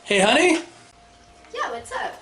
Hey, honey. Yeah, what's up?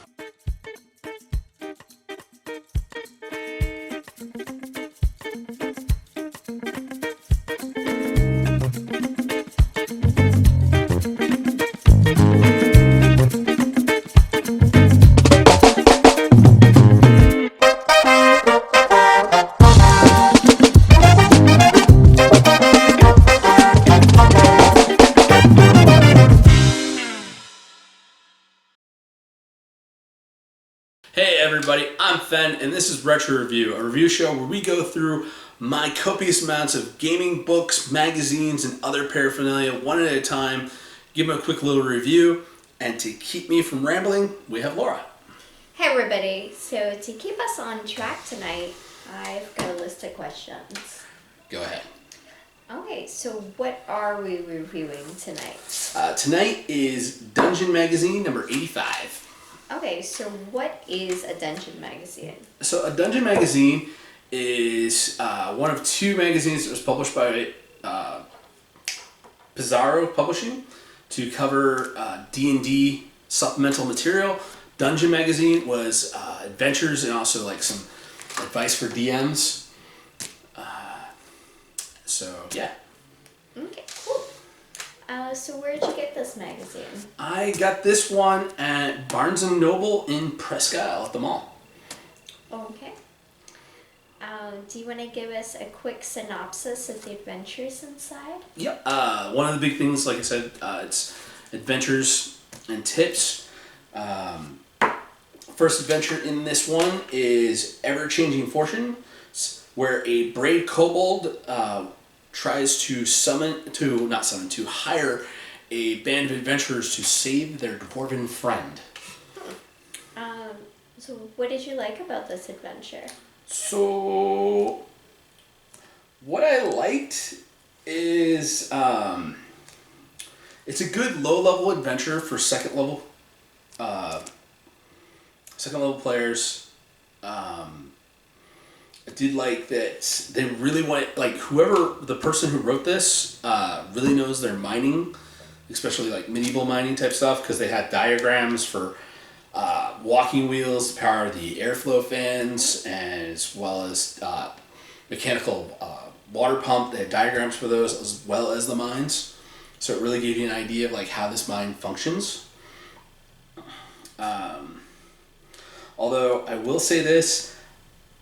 Hey, everybody. I'm Fen, and this is Retro Review, a review show where we go through my copious amounts of gaming books, magazines, and other paraphernalia one at a time, give them a quick little review, and to keep me from rambling, we have Laura. Hey, everybody. So, to keep us on track tonight, I've got a list of questions. Go ahead. Okay, so what are we reviewing tonight? Tonight is Dungeon Magazine number 85. Okay, so what is a dungeon magazine? So, a Dungeon Magazine is one of two magazines that was published by Pizarro Publishing to cover D&D supplemental material. Dungeon Magazine was adventures and also like some advice for DMs. So yeah. Okay, cool. So where'd you get this magazine? I got this one at Barnes & Noble in Presque Isle at the mall. Okay. Do you want to give us a quick synopsis of the adventures inside? Yep. One of the big things, like I said, it's adventures and tips. First adventure in this one is Ever-Changing Fortune, where a brave kobold tries to hire a band of adventurers to save their dwarven friend. So what did you like about this adventure? So, what I liked is it's a good low-level adventure for second-level players. I did like that they really want, like, whoever the person who wrote this really knows their mining, especially like medieval mining type stuff, because they had diagrams for walking wheels to power the airflow fans, and as well as mechanical water pump. They had diagrams for those as well as the mines, so it really gave you an idea of like how this mine functions. Although I will say this,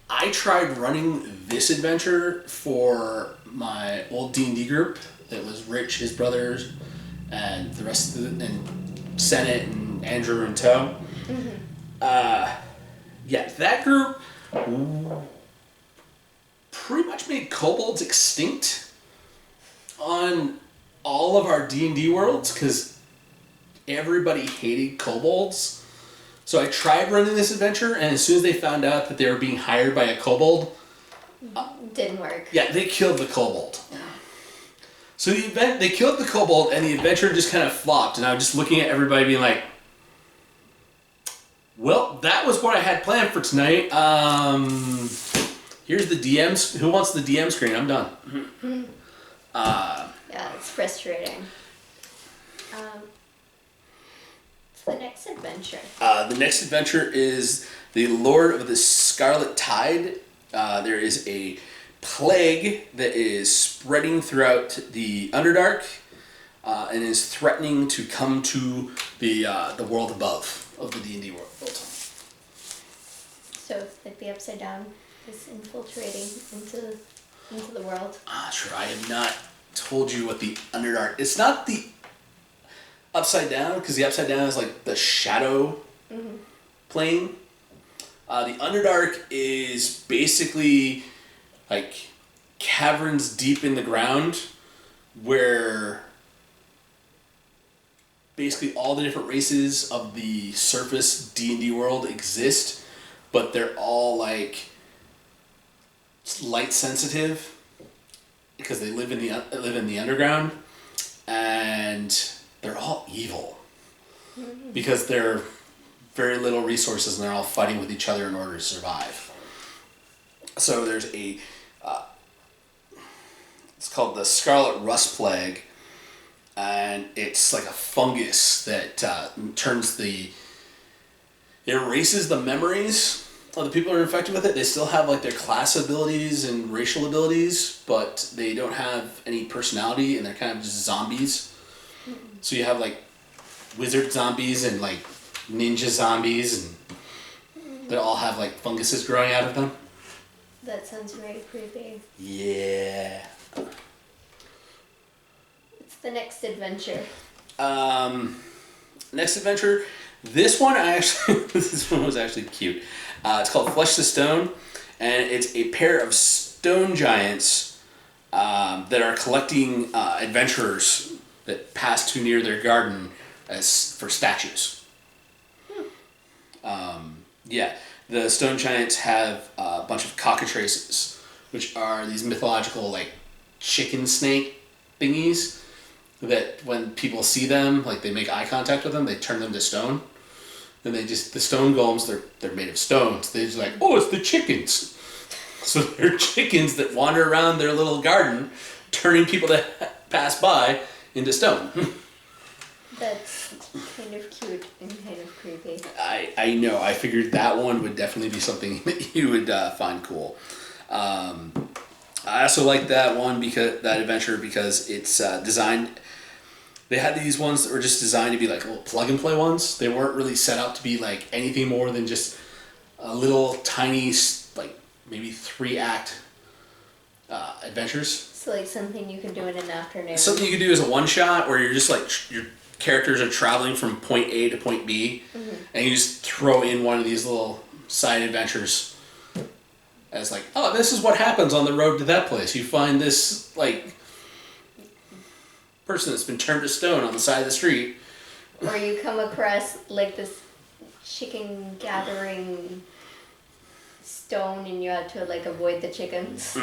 I tried running this adventure for my old D&D group. It was Rich, his brothers, and the rest of and Senate and Andrew in tow. Mm-hmm. Yeah, that group pretty much made kobolds extinct on all of our D&D worlds because everybody hated kobolds. So I tried running this adventure, and as soon as they found out that they were being hired by a kobold, Didn't work. yeah, they killed the kobold. So they killed the kobold, and the adventure just kind of flopped. And I was just looking at everybody, being like, "Well, that was what I had planned for tonight. Here's the DMs. Who wants the DM screen? I'm done." Yeah, it's frustrating. The next adventure. The next adventure is the Lord of the Scarlet Tide. There is a plague that is spreading throughout the Underdark and is threatening to come to the world above of the D&D world. So, like the Upside Down is infiltrating into the world. Sure, I have not told you what the Underdark... It's not the Upside Down, because the Upside Down is like the shadow plane. The Underdark is basically like caverns deep in the ground where basically all the different races of the surface D&D world exist, but they're all like light sensitive because they live in the underground, and they're all evil because they're very little resources and they're all fighting with each other in order to survive. So there's it's called the Scarlet Rust Plague, and it's like a fungus that it erases the memories of the people who are infected with it. They still have like their class abilities and racial abilities, but they don't have any personality, and they're kind of just zombies. So you have like wizard zombies and like ninja zombies, and they all have like funguses growing out of them. That sounds very creepy. Yeah. What's the next adventure? Next adventure. This one this one was actually cute. It's called Flesh to Stone, and it's a pair of stone giants that are collecting adventurers that pass too near their garden as for statues. Yeah, the stone giants have a bunch of cockatrices, which are these mythological like chicken snake thingies that when people see them, like they make eye contact with them, they turn them to stone. Then the stone golems, they're made of stones. They're just like, oh, it's the chickens. So they're chickens that wander around their little garden, turning people that pass by into stone. That's kind of cute and kind of creepy. I know. I figured that one would definitely be something that you would find cool. I also like that one that adventure because it's designed. They had these ones that were just designed to be like little plug and play ones. They weren't really set up to be like anything more than just a little tiny, like maybe 3-act adventures. So like something you can do in an afternoon. Something you could do as a one shot where you're just like your characters are traveling from point A to point B, and you just throw in one of these little side adventures as like, oh, this is what happens on the road to that place. You find this like person that's been turned to stone on the side of the street. Or you come across like this chicken gathering stone and you have to like avoid the chickens.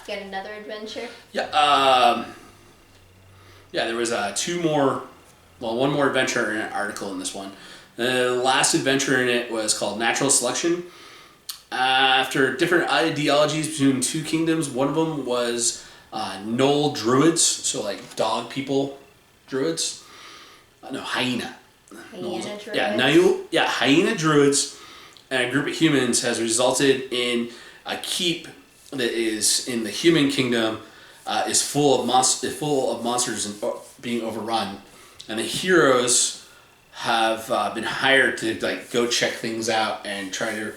Get another adventure? Yeah, there was one more adventure in an article in this one. The last adventure in it was called Natural Selection. After different ideologies between two kingdoms, one of them was Knoll druids, so like dog people druids. No, hyena. Hyena druids? Hyena druids and a group of humans has resulted in a keep that is in the human kingdom is full of monsters and being overrun, and the heroes have been hired to like go check things out and try to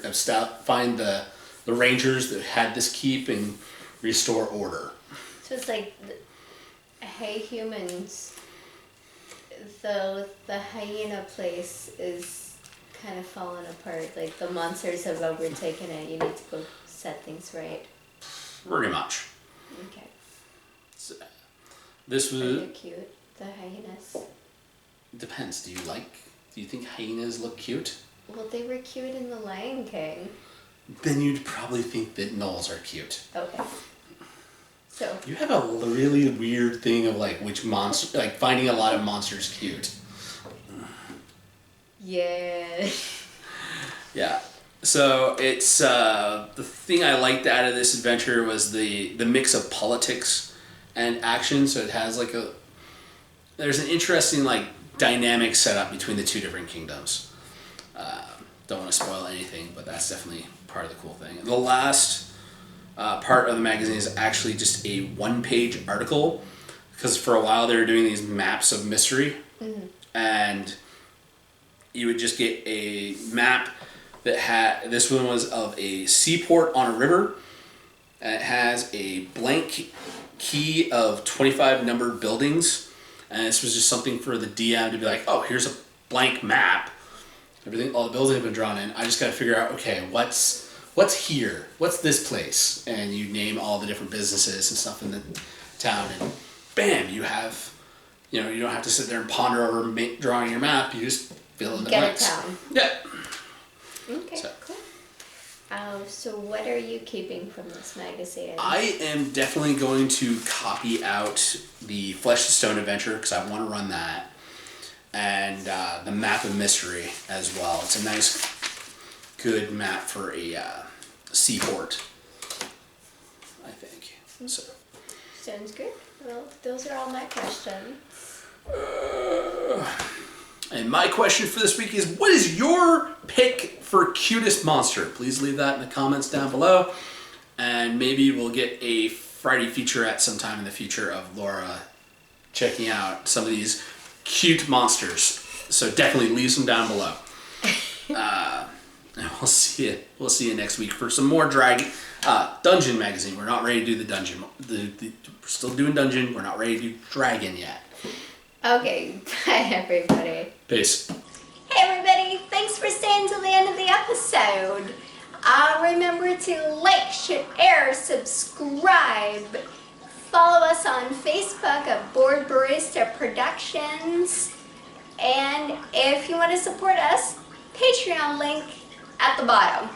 find the rangers that had this keep and restore order. So it's like, hey humans, the hyena place is kind of falling apart. Like the monsters have overtaken it. You need to go set things right. Pretty much. Okay. So, this was. Are they cute? The hyenas. Depends. Do you think hyenas look cute? Well, they were cute in The Lion King. Then you'd probably think that gnolls are cute. Okay. So. You have a really weird thing of like which monster, like finding a lot of monsters cute. Yeah. Yeah. So it's the thing I liked out of this adventure was the mix of politics and action. So it has like there's an interesting like dynamic setup between the two different kingdoms. Don't want to spoil anything, but that's definitely part of the cool thing. The last part of the magazine is actually just a 1-page article, because for a while they were doing these maps of mystery, and you would just get a map that had, this one was of a seaport on a river, and it has a blank key of 25 numbered buildings, and this was just something for the DM to be like, oh, here's a blank map. All the buildings have been drawn in. I just got to figure out, okay, what's here? What's this place? And you name all the different businesses and stuff in the town, and bam, you have, you don't have to sit there and ponder over drawing your map. You just fill in the blanks. Get a town. Yeah. Okay, cool. So what are you keeping from this magazine? I am definitely going to copy out the Flesh to Stone adventure because I want to run that. And the map of mystery as well. It's a nice, good map for a seaport, I think. So. Sounds good. Well, those are all my questions. And my question for this week is, what is your pick for cutest monster? Please leave that in the comments down below. And maybe we'll get a Friday featurette sometime in the future of Laura checking out some of these cute monsters. So definitely leave some down below. And we'll see you next week for some more Dungeon Magazine. We're not ready to do the dungeon. We're still doing dungeon. We're not ready to do dragon yet. Okay, bye everybody. Peace. Hey everybody, thanks for staying till the end of the episode. Remember to like, share, subscribe. Follow us on Facebook at Board Barista Productions. And if you want to support us, Patreon link at the bottom.